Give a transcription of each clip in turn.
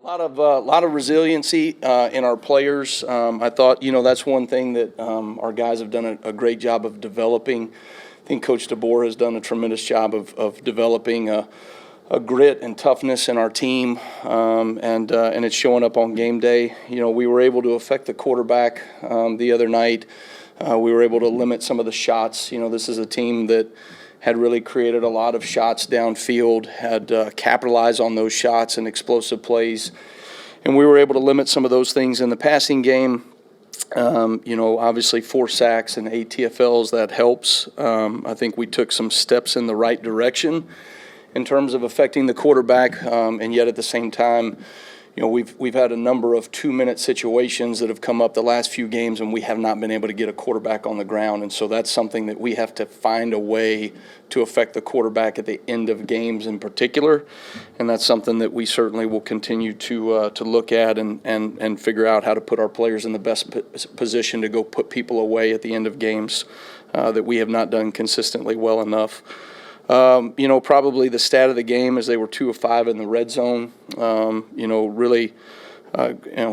A lot of resiliency in our players. I thought, that's one thing that our guys have done a great job of developing. I think Coach DeBoer has done a tremendous job of developing a grit and toughness in our team, and it's showing up on game day. We were able to affect the quarterback the other night. We were able to limit some of the shots. This is a team that had really created a lot of shots downfield, had capitalized on those shots and explosive plays. And we were able to limit some of those things in the passing game. Obviously 4 sacks and 8 TFLs, that helps. I think we took some steps in the right direction in terms of affecting the quarterback, and yet at the same time, we've had a number of 2-minute situations that have come up the last few games, and we have not been able to get a quarterback on the ground. And so that's something that we have to find a way to affect the quarterback at the end of games in particular. And that's something that we certainly will continue to look at and figure out how to put our players in the best position to go put people away at the end of games that we have not done consistently well enough. Probably the stat of the game is they were 2 of 5 in the red zone. Really,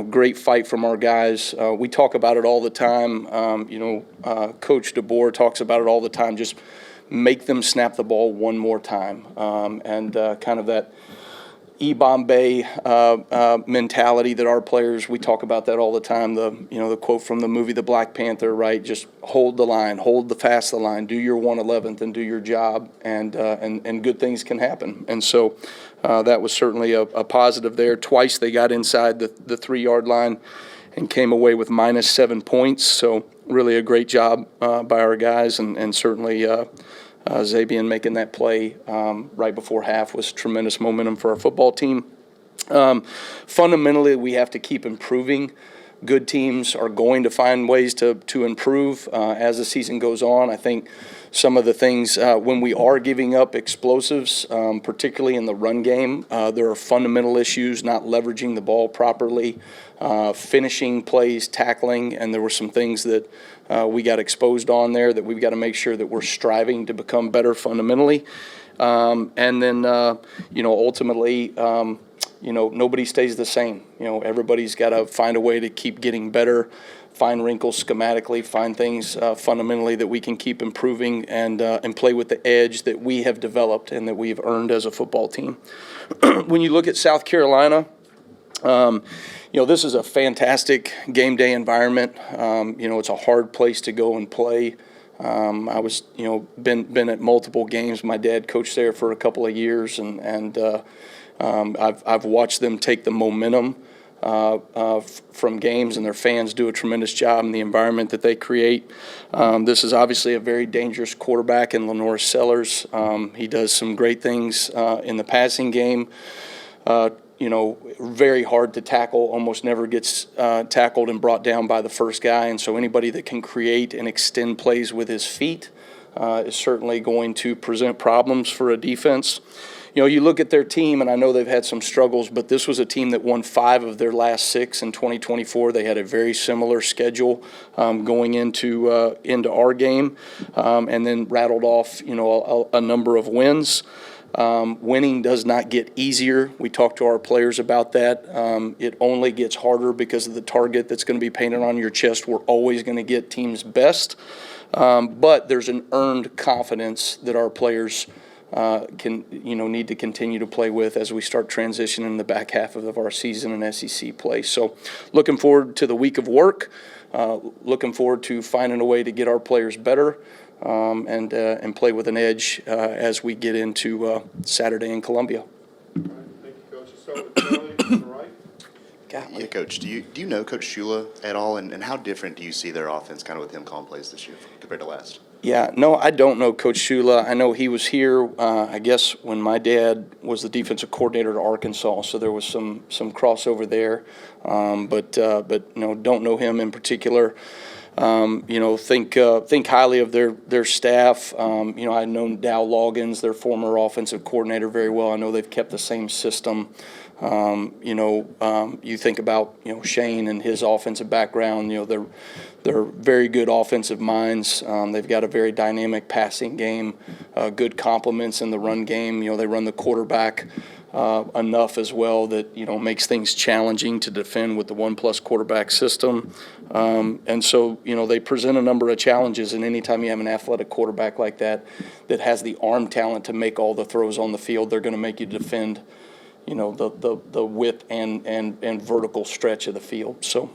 great fight from our guys. We talk about it all the time. Coach DeBoer talks about it all the time. Just make them snap the ball one more time, and kind of that Bombay mentality that our players, we talk about that all the time. The quote from the movie The Black Panther, right? Just hold the line, fast the line, do your 1/11th and do your job, and good things can happen. And so that was certainly a positive there. Twice they got inside the 3-yard line and came away with -7 points. So really a great job by our guys, and certainly Zabian making that play right before half was tremendous momentum for our football team. Fundamentally, we have to keep improving. Good teams are going to find ways to improve as the season goes on. I think some of the things, when we are giving up explosives, particularly in the run game, there are fundamental issues, not leveraging the ball properly, finishing plays, tackling, and there were some things that we got exposed on there that we've got to make sure that we're striving to become better fundamentally. And then, ultimately, nobody stays the same. Everybody's got to find a way to keep getting better, find wrinkles schematically, find things fundamentally that we can keep improving and play with the edge that we have developed and that we've earned as a football team. When you look at South Carolina, this is a fantastic game day environment. It's a hard place to go and play. I was, been at multiple games. My dad coached there for a couple of years, and I've watched them take the momentum from games, and their fans do a tremendous job in the environment that they create. This is obviously a very dangerous quarterback in Lenore Sellers. He does some great things in the passing game. Very hard to tackle, almost never gets tackled and brought down by the first guy. And so anybody that can create and extend plays with his feet is certainly going to present problems for a defense. You look at their team, and I know they've had some struggles, but this was a team that won 5 of their last 6 in 2024. They had a very similar schedule going into our game, and then rattled off, a number of wins. Winning does not get easier. We talk to our players about that. It only gets harder because of the target that's going to be painted on your chest. We're always going to get teams' best, but there's an earned confidence that our players need to continue to play with as we start transitioning the back half of our season in SEC play. So looking forward to the week of work, looking forward to finding a way to get our players better and play with an edge as we get into Saturday in Columbia. All right, thank you, Coach. Let's start with Charlie on the right. Yeah, Coach, do you know Coach Shula at all, and how different do you see their offense kind of with him calling plays this year compared to last? Yeah, no, I don't know Coach Shula. I know he was here, I guess, when my dad was the defensive coordinator at Arkansas, so there was some crossover there. But don't know him in particular. Think highly of their staff. I've known Dow Loggins, their former offensive coordinator, very well. I know they've kept the same system. You think about Shane and his offensive background. They're very good offensive minds. They've got a very dynamic passing game, good complements in the run game. They run the quarterback enough as well that, makes things challenging to defend with the 1+ quarterback system. And so, they present a number of challenges, and anytime you have an athletic quarterback like that has the arm talent to make all the throws on the field, they're going to make you defend, the width and vertical stretch of the field. So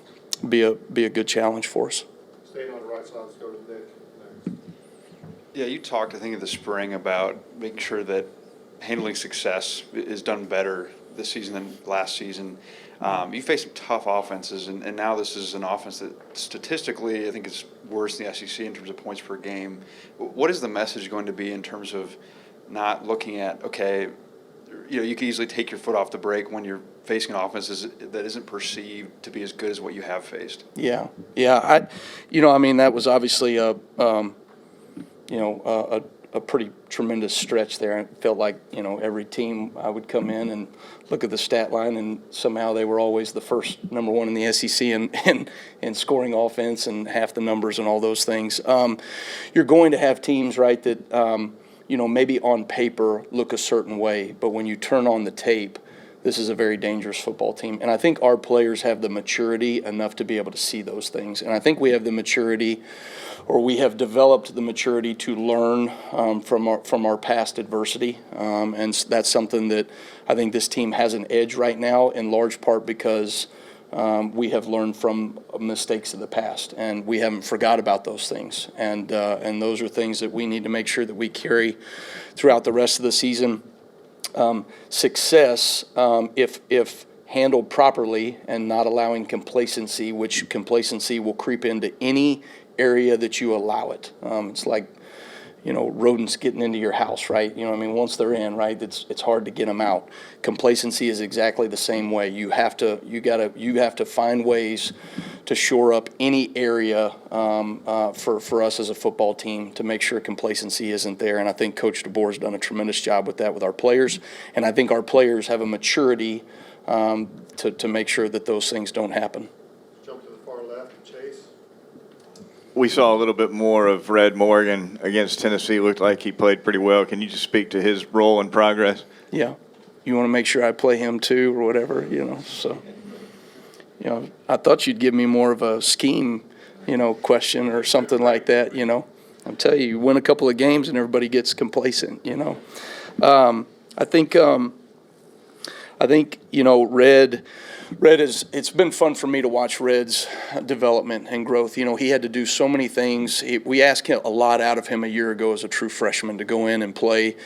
be a good challenge for us. Staying on the right side, let's go to Nick next. Yeah, you talked, I think, in the spring about making sure that handling success is done better this season than last season. You faced some tough offenses, and now this is an offense that statistically I think is worse than the SEC in terms of points per game. What is the message going to be in terms of not looking at, okay, you can easily take your foot off the brake when you're facing an offense that isn't perceived to be as good as what you have faced? Yeah. That was obviously a pretty tremendous stretch there. It felt like, every team I would come in and look at the stat line, and somehow they were always the first number one in the SEC in scoring offense and half the numbers and all those things. You're going to have teams, right, that, maybe on paper look a certain way, but when you turn on the tape, this is a very dangerous football team. And I think our players have the maturity enough to be able to see those things. And I think we have the maturity, or we have developed the maturity to learn from our past adversity. And that's something that I think this team has an edge right now, in large part because we have learned from mistakes of the past, and we haven't forgot about those things. And those are things that we need to make sure that we carry throughout the rest of the season. Success, if handled properly and not allowing complacency, which complacency will creep into any area that you allow it. It's like, rodents getting into your house, right? Once they're in, right, it's hard to get them out. Complacency is exactly the same way. You have to find ways to shore up any area for us as a football team to make sure complacency isn't there. And I think Coach DeBoer has done a tremendous job with that with our players. And I think our players have a maturity to make sure that those things don't happen. Jump to the far left, Chase. We saw a little bit more of Red Morgan against Tennessee. Looked like he played pretty well. Can you just speak to his role and progress? Yeah. You want to make sure I play him too or whatever, so. I thought you'd give me more of a scheme, question or something like that, I'm telling you, you win a couple of games and everybody gets complacent, I think, Red it's been fun for me to watch Red's development and growth. He had to do so many things. We asked him a lot out of him a year ago as a true freshman to go in and play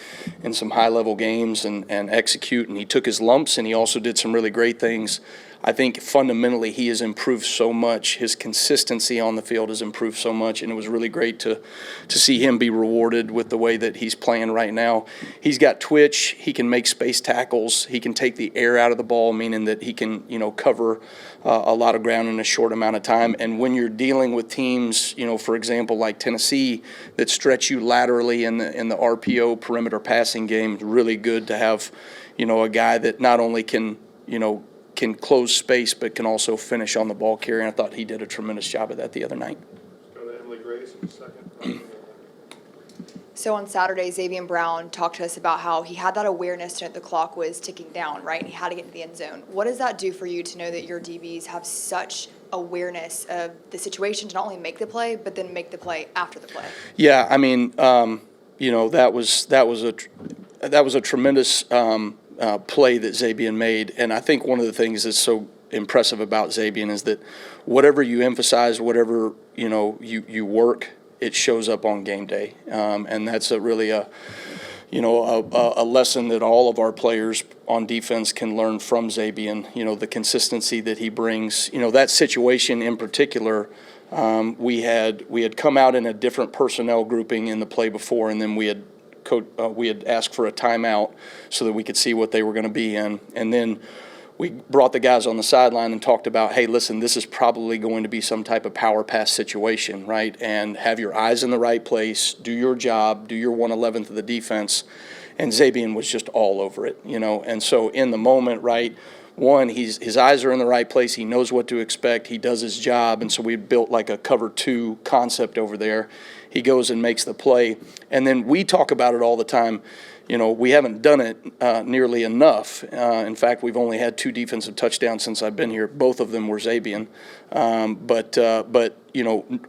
in some high-level games and execute, and he took his lumps, and he also did some really great things. I think fundamentally he has improved so much. His consistency on the field has improved so much, and it was really great to see him be rewarded with the way that he's playing right now. He's got twitch. He can make space tackles. He can take the air out of the ball, meaning that he can, cover a lot of ground in a short amount of time. And when you're dealing with teams, for example, like Tennessee, that stretch you laterally in the RPO perimeter passing game, it's really good to have, a guy that not only can close space, but can also finish on the ball carrier. And I thought he did a tremendous job of that the other night. Let's go to Emily Grace in a second. So on Saturday, Xavier Brown talked to us about how he had that awareness that the clock was ticking down, right? And he had to get into the end zone. What does that do for you to know that your DBs have such awareness of the situation to not only make the play, but then make the play after the play? Yeah, that was a tremendous play that Xavier made. And I think one of the things that's so impressive about Xavier is that whatever you emphasize, whatever you work, it shows up on game day, and that's really a lesson that all of our players on defense can learn from Xavier. The consistency that he brings. That situation in particular, we had come out in a different personnel grouping in the play before, and then we had asked for a timeout so that we could see what they were going to be in, and then we brought the guys on the sideline and talked about, hey, listen, this is probably going to be some type of power pass situation, right? And have your eyes in the right place, do your job, do your 1/11th of the defense. And Xavier was just all over it, And so in the moment, right, one, his eyes are in the right place. He knows what to expect. He does his job. And so we built like a cover two concept over there. He goes and makes the play. And then we talk about it all the time. we haven't done it nearly enough. In fact, we've only had 2 defensive touchdowns since I've been here. Both of them were Xavier. But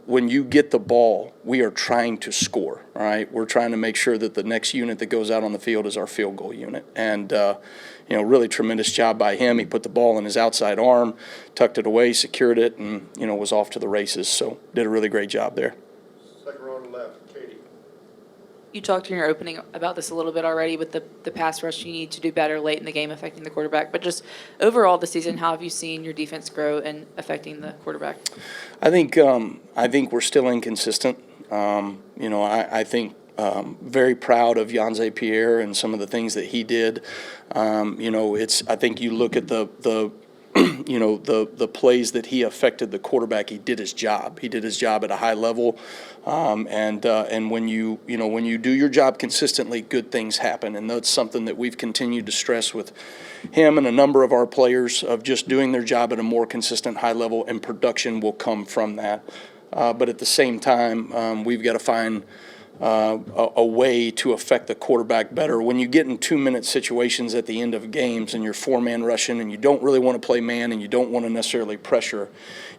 when you get the ball, we are trying to score, all right? We're trying to make sure that the next unit that goes out on the field is our field goal unit. And, really tremendous job by him. He put the ball in his outside arm, tucked it away, secured it, and, was off to the races. So did a really great job there. Second row on the left, Katie. You talked in your opening about this a little bit already with the pass rush you need to do better late in the game affecting the quarterback. But just overall this season, how have you seen your defense grow and affecting the quarterback? I think we're still inconsistent. I think very proud of Yanze Pierre and some of the things that he did. I think you look at the plays that he affected the quarterback. He did his job. He did his job at a high level. And when you do your job consistently, good things happen. And that's something that we've continued to stress with him and a number of our players, of just doing their job at a more consistent high level, and production will come from that. But at the same time, we've got to find a way to affect the quarterback better. When you get in 2-minute situations at the end of games and you're 4-man rushing and you don't really want to play man and you don't want to necessarily pressure,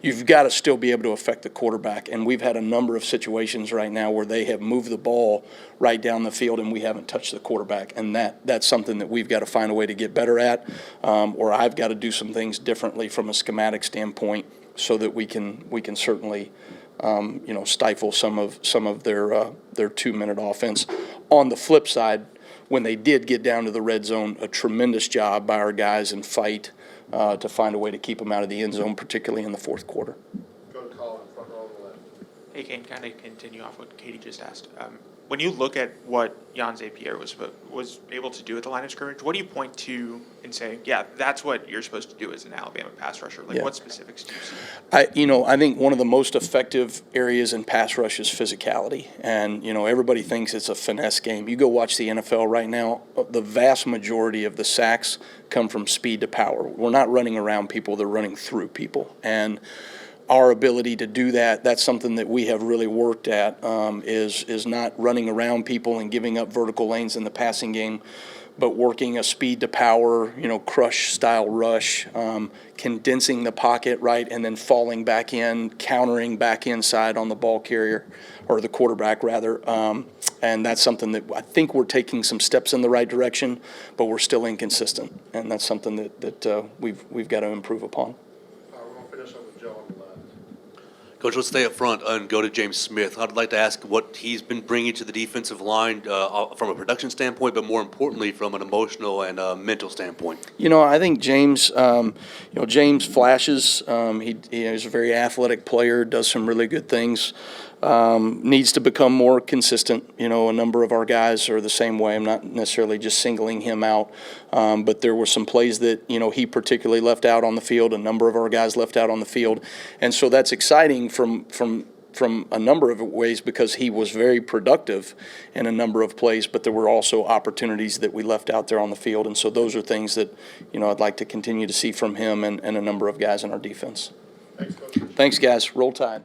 you've got to still be able to affect the quarterback. And we've had a number of situations right now where they have moved the ball right down the field and we haven't touched the quarterback. And that's something that we've got to find a way to get better at, or I've got to do some things differently from a schematic standpoint so that we can certainly stifle some of their 2-minute offense. On the flip side, when they did get down to the red zone, a tremendous job by our guys and fight to find a way to keep them out of the end zone, particularly in the fourth quarter. Go to Colin, front row on the left. Hey, Kane, kind of continue off what Katie just asked. When you look at what Yanze Pierre was able to do at the line of scrimmage, what do you point to and say, yeah, that's what you're supposed to do as an Alabama pass rusher? Like, what specifics do you see? I think one of the most effective areas in pass rush is physicality. And, everybody thinks it's a finesse game. You go watch the NFL right now, the vast majority of the sacks come from speed to power. We're not running around people, they're running through people. And our ability to do that's something that we have really worked at, is not running around people and giving up vertical lanes in the passing game, but working a speed to power, crush style rush, condensing the pocket, right, and then falling back in, countering back inside on the ball carrier, or the quarterback rather. And that's something that I think we're taking some steps in the right direction, but we're still inconsistent, and that's something that we've got to improve upon. We're going to finish up with Joe on the left. Coach, let's stay up front and go to James Smith. I'd like to ask what he's been bringing to the defensive line from a production standpoint, but more importantly from an emotional and mental standpoint. I think James, James flashes. He is a very athletic player, does some really good things. Needs to become more consistent. A number of our guys are the same way. I'm not necessarily just singling him out, but there were some plays that, he particularly left out on the field. A number of our guys left out on the field. And so that's exciting from a number of ways, because he was very productive in a number of plays, but there were also opportunities that we left out there on the field. And so those are things that, I'd like to continue to see from him and a number of guys in our defense. Thanks, Coach. Thanks, guys. Roll Tide.